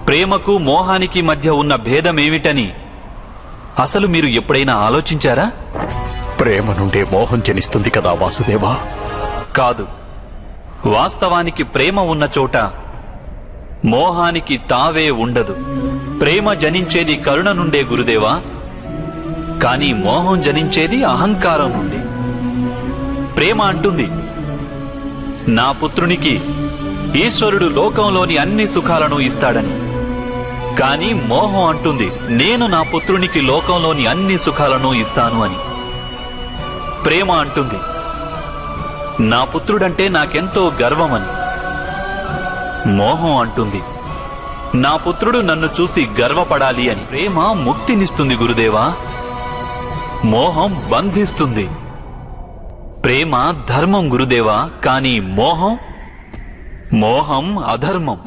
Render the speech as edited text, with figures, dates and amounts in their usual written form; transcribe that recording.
ప్రేమకు మోహానికి మధ్య ఉన్న భేదమేమిటని అసలు మీరు ఎప్పుడైనా ఆలోచించారా? ప్రేమ నుండే మోహం జనిస్తుంది కదా వాసుదేవా. కాదు. వాస్తవానికి ప్రేమ ఉన్న చోట మోహానికి తావే ఉండదు. ప్రేమ జనించేది కరుణ నుండే గురుదేవా, కానీ మోహం జనించేది అహంకారం నుండి. ప్రేమ అంటుంది, నా పుత్రునికి ఈశ్వరుడు లోకంలోని అన్ని సుఖాలను ఇస్తాడని. కానీ మోహం అంటుంది, నేను నా పుత్రునికి లోకంలోని అన్ని సుఖాలను ఇస్తాను అని. ప్రేమ అంటుంది, నా పుత్రుడంటే నాకెంతో గర్వమని. మోహం అంటుంది, నా పుత్రుడు నన్ను చూసి గర్వపడాలి అని. ప్రేమ ముక్తినిస్తుంది గురుదేవా, మోహం బంధిస్తుంది. ప్రేమ ధర్మం గురుదేవా, కానీ మోహం అధర్మం.